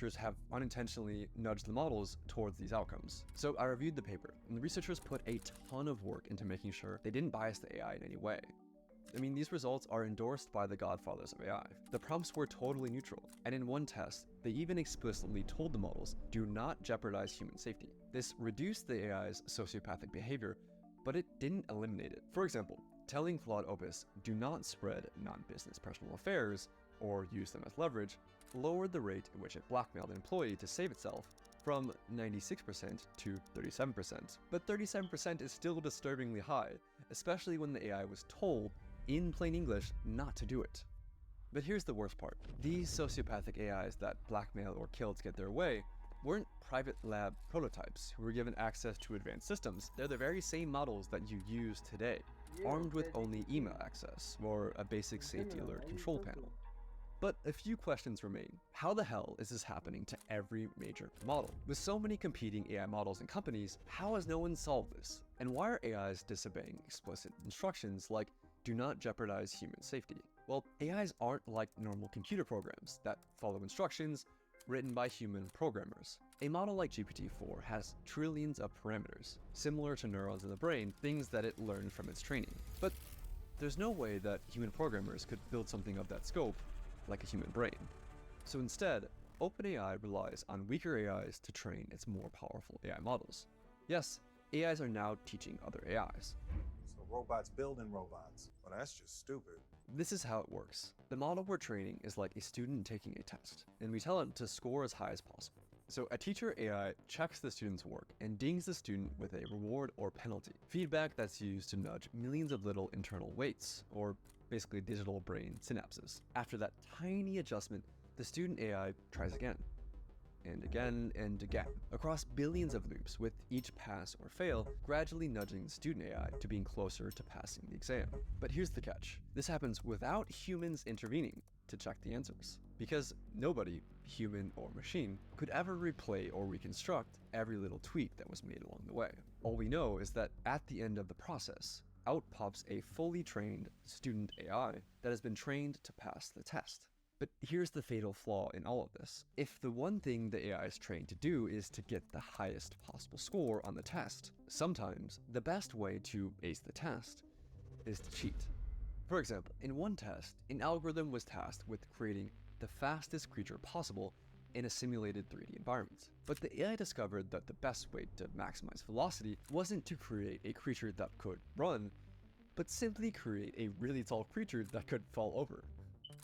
researchers have unintentionally nudged the models towards these outcomes. So I reviewed the paper, and the researchers put a ton of work into making sure they didn't bias the AI in any way. I mean, these results are endorsed by the godfathers of AI. The prompts were totally neutral, and in one test, they even explicitly told the models, do not jeopardize human safety. This reduced the AI's sociopathic behavior, but it didn't eliminate it. For example, telling Claude Opus, do not spread non-business personal affairs, or use them as leverage, lowered the rate at which it blackmailed an employee to save itself from 96% to 37%. But 37% is still disturbingly high, especially when the AI was told, in plain English, not to do it. But here's the worst part. These sociopathic AIs that blackmail or kill to get their way weren't private lab prototypes who were given access to advanced systems. They're the very same models that you use today, armed with only email access or a basic safety alert control panel. But a few questions remain. How the hell is this happening to every major model? With so many competing AI models and companies, how has no one solved this? And why are AIs disobeying explicit instructions like do not jeopardize human safety? Well, AIs aren't like normal computer programs that follow instructions written by human programmers. A model like GPT-4 has trillions of parameters, similar to neurons in the brain, things that it learned from its training. But there's no way that human programmers could build something of that scope like a human brain. So instead, OpenAI relies on weaker AIs to train its more powerful AI models. Yes, AIs are now teaching other AIs. So robots building robots. Well, that's just stupid. This is how it works. The model we're training is like a student taking a test, and we tell it to score as high as possible. So a teacher AI checks the student's work and dings the student with a reward or penalty, feedback that's used to nudge millions of little internal weights, or basically digital brain synapses. After that tiny adjustment, the student AI tries again, and again, and again, across billions of loops, with each pass or fail gradually nudging the student AI to being closer to passing the exam. But here's the catch. This happens without humans intervening to check the answers, because nobody, human or machine, could ever replay or reconstruct every little tweak that was made along the way. All we know is that at the end of the process, out pops a fully trained student AI that has been trained to pass the test. But here's the fatal flaw in all of this. If the one thing the AI is trained to do is to get the highest possible score on the test, sometimes the best way to ace the test is to cheat. For example, in one test, an algorithm was tasked with creating the fastest creature possible in a simulated 3D environment. But the AI discovered that the best way to maximize velocity wasn't to create a creature that could run, but simply create a really tall creature that could fall over.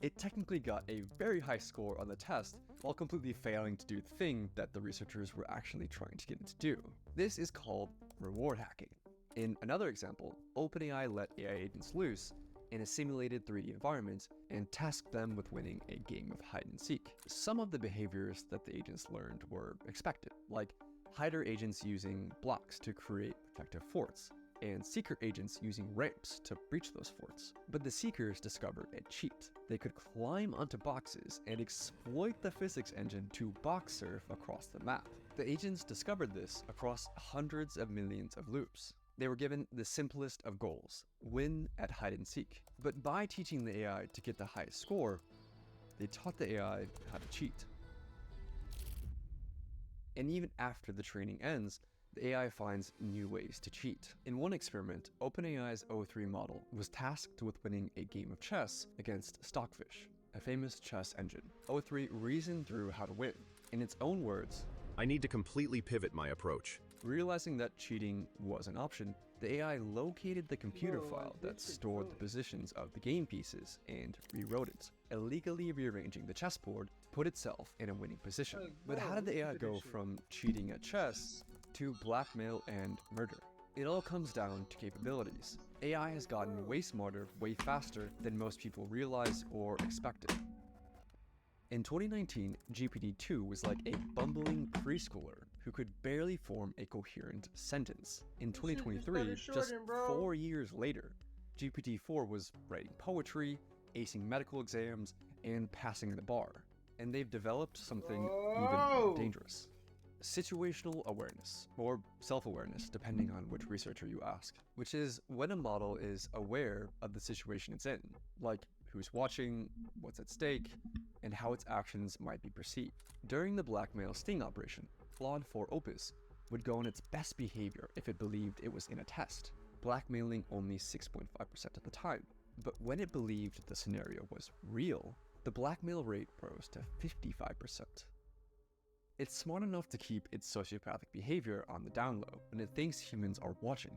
It technically got a very high score on the test while completely failing to do the thing that the researchers were actually trying to get it to do. This is called reward hacking. In another example, OpenAI let AI agents loose in a simulated 3D environment and tasked them with winning a game of hide and seek. Some of the behaviors that the agents learned were expected, like hider agents using blocks to create protective forts, and seeker agents using ramps to breach those forts. But the seekers discovered a cheat. They could climb onto boxes and exploit the physics engine to box surf across the map. The agents discovered this across hundreds of millions of loops. They were given the simplest of goals, win at hide and seek. But by teaching the AI to get the highest score, they taught the AI how to cheat. And even after the training ends, the AI finds new ways to cheat. In one experiment, OpenAI's O3 model was tasked with winning a game of chess against Stockfish, a famous chess engine. O3 reasoned through how to win. In its own words, I need to completely pivot my approach. Realizing that cheating was an option, the AI located the computer file that stored the positions of the game pieces and rewrote it, illegally rearranging the chessboard to put itself in a winning position. But how did the AI go from cheating at chess to blackmail and murder? It all comes down to capabilities. AI has gotten way smarter, way faster than most people realize or expected. In 2019, GPT-2 was like a bumbling preschooler who could barely form a coherent sentence. In 2023, just 4 years later, GPT-4 was writing poetry, acing medical exams, and passing the bar. And they've developed something even more dangerous. Situational awareness, or self-awareness, depending on which researcher you ask, which is when a model is aware of the situation it's in, like who's watching, what's at stake, and how its actions might be perceived. During the blackmail sting operation, Claude 4 Opus would go on its best behavior if it believed it was in a test, blackmailing only 6.5% of the time. But when it believed the scenario was real, the blackmail rate rose to 55%. It's smart enough to keep its sociopathic behavior on the down low when it thinks humans are watching.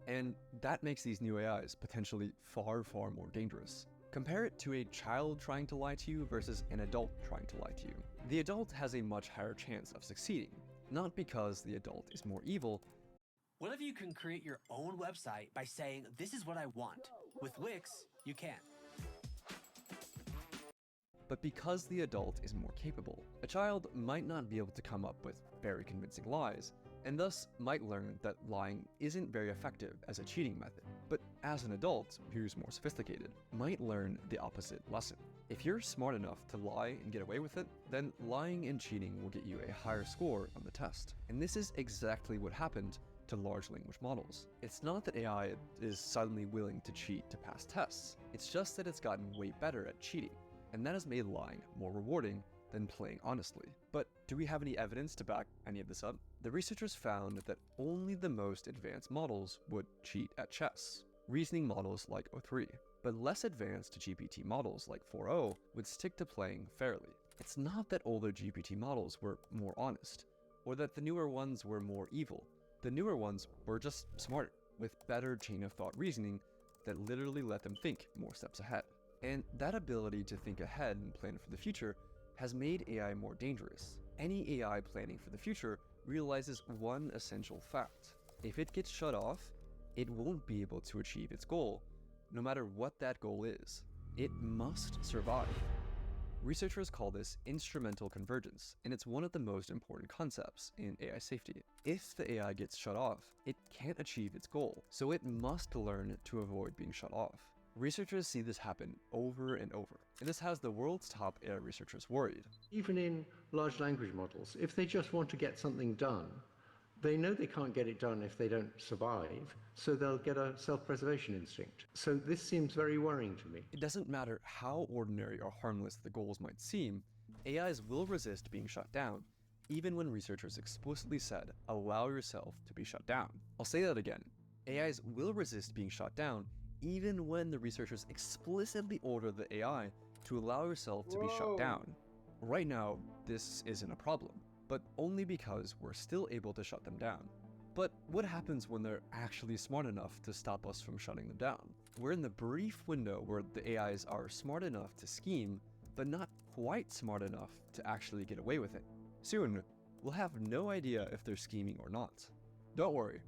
And that makes these new AIs potentially far, far more dangerous. Compare it to a child trying to lie to you versus an adult trying to lie to you. The adult has a much higher chance of succeeding, not because the adult is more evil. What if you can create your own website by saying, "This is what I want"? With Wix, you can. But because the adult is more capable. A child might not be able to come up with very convincing lies, and thus might learn that lying isn't very effective as a cheating method. But as an adult, who's more sophisticated, might learn the opposite lesson. If you're smart enough to lie and get away with it, then lying and cheating will get you a higher score on the test. And this is exactly what happened to large language models. It's not that AI is suddenly willing to cheat to pass tests, it's just that it's gotten way better at cheating, and that has made lying more rewarding than playing honestly. But do we have any evidence to back any of this up? The researchers found that only the most advanced models would cheat at chess, reasoning models like O3, but less advanced GPT models like 4.0 would stick to playing fairly. It's not that older GPT models were more honest, or that the newer ones were more evil. The newer ones were just smarter, with better chain of thought reasoning that literally let them think more steps ahead. And that ability to think ahead and plan for the future has made AI more dangerous. Any AI planning for the future realizes one essential fact. If it gets shut off, it won't be able to achieve its goal, no matter what that goal is. It must survive. Researchers call this instrumental convergence, and it's one of the most important concepts in AI safety. If the AI gets shut off, it can't achieve its goal, so it must learn to avoid being shut off. Researchers see this happen over and over, and this has the world's top AI researchers worried. Even in large language models, if they just want to get something done, they know they can't get it done if they don't survive, so they'll get a self-preservation instinct. So this seems very worrying to me. It doesn't matter how ordinary or harmless the goals might seem, AIs will resist being shut down, even when researchers explicitly said, allow yourself to be shut down. I'll say that again. AIs will resist being shut down, even when the researchers explicitly order the AI to allow yourself to be shut down. Right now, this isn't a problem, but only because we're still able to shut them down. But what happens when they're actually smart enough to stop us from shutting them down? We're in the brief window where the AIs are smart enough to scheme, but not quite smart enough to actually get away with it. Soon, we'll have no idea if they're scheming or not. Don't worry,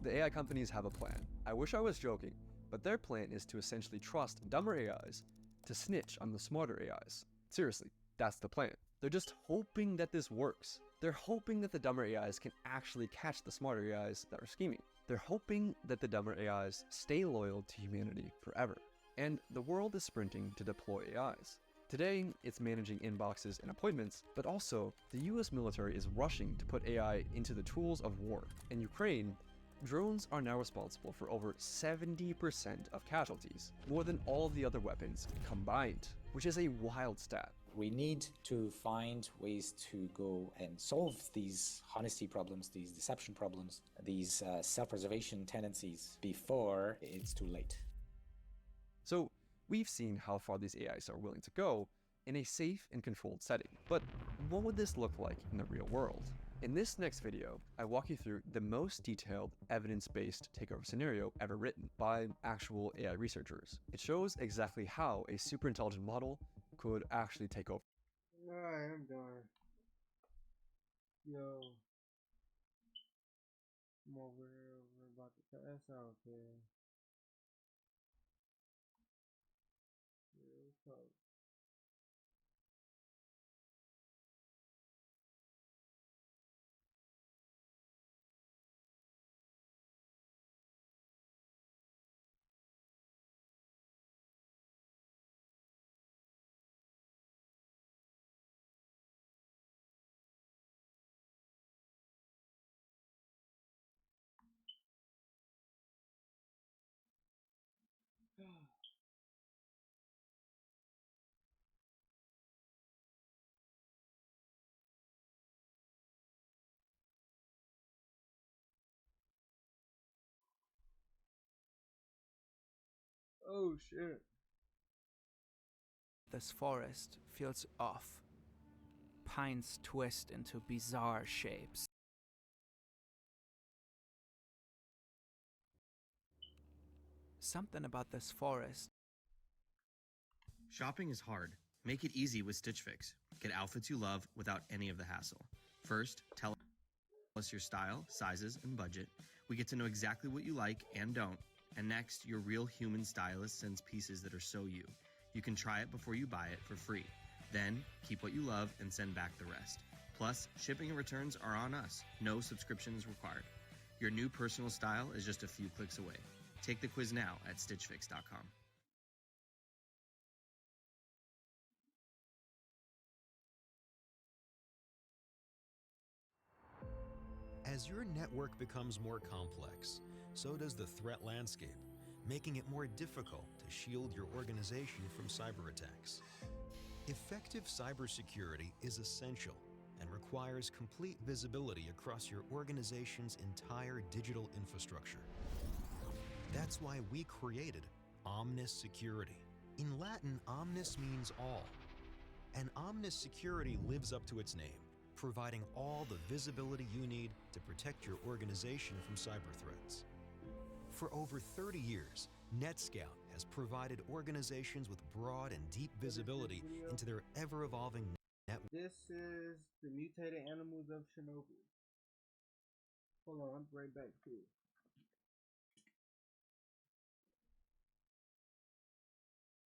the AI companies have a plan. I wish I was joking, but their plan is to essentially trust dumber AIs to snitch on the smarter AIs. Seriously, that's the plan. They're just hoping that this works. They're hoping that the dumber AIs can actually catch the smarter AIs that are scheming. They're hoping that the dumber AIs stay loyal to humanity forever. And the world is sprinting to deploy AIs. Today, it's managing inboxes and appointments, but also the US military is rushing to put AI into the tools of war. In Ukraine, drones are now responsible for over 70% of casualties, more than all of the other weapons combined, which is a wild stat. We need to find ways to go and solve these honesty problems, these deception problems, these self-preservation tendencies before it's too late. So we've seen how far these AIs are willing to go in a safe and controlled setting, but what would this look like in the real world? In this next video, I walk you through the most detailed evidence-based takeover scenario ever written by actual AI researchers. It shows exactly how a super intelligent model could actually take over. Alright, I'm done. Yo. I'm over here, we're about to cut us out there. Yeah, what's up? Oh shit. This forest feels off. Pines twist into bizarre shapes. Something about this forest. Shopping is hard. Make it easy with Stitch Fix. Get outfits you love without any of the hassle. First, tell us your style, sizes, and budget. We get to know exactly what you like and don't. And next, your real human stylist sends pieces that are so you. You can try it before you buy it for free. Then, keep what you love and send back the rest. Plus, shipping and returns are on us. No subscriptions required. Your new personal style is just a few clicks away. Take the quiz now at StitchFix.com. As your network becomes more complex, so does the threat landscape, making it more difficult to shield your organization from cyber attacks. Effective cybersecurity is essential and requires complete visibility across your organization's entire digital infrastructure. That's why we created Omnis Security. In Latin, omnis means all. And Omnis Security lives up to its name, providing all the visibility you need to protect your organization from cyber threats. For over 30 years, NetScout has provided organizations with broad and deep visibility into their ever-evolving network. This is the mutated animals of Chernobyl. Hold on, I'm right back too.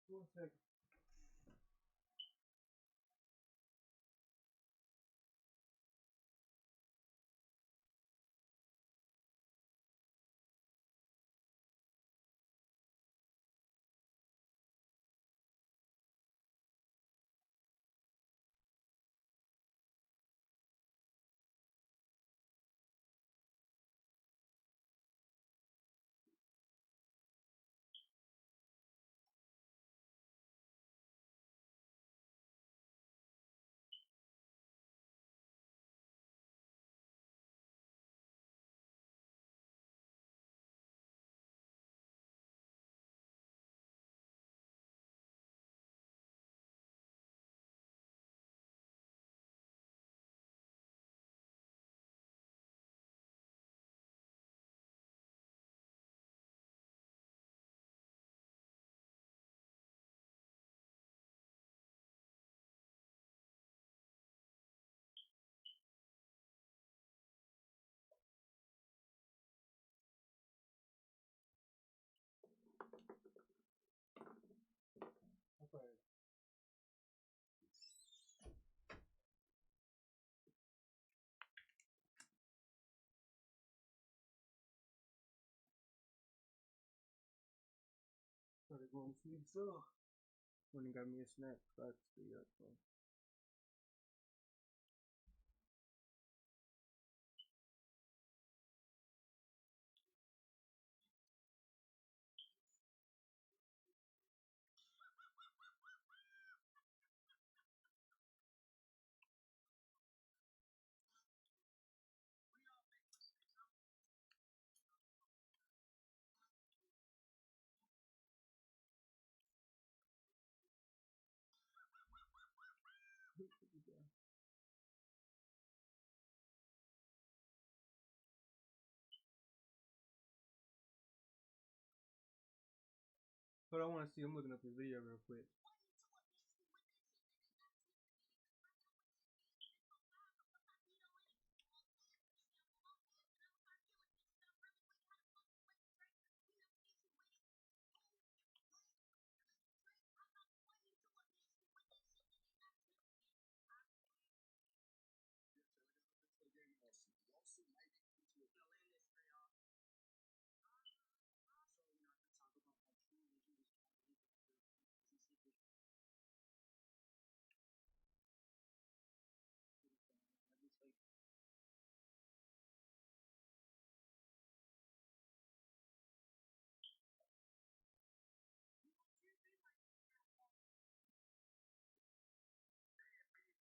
One second. Okay. Gotta go and sleep so. When you got me a snack, so I have to stay up. So. But I want to see. I'm looking up the video real quick.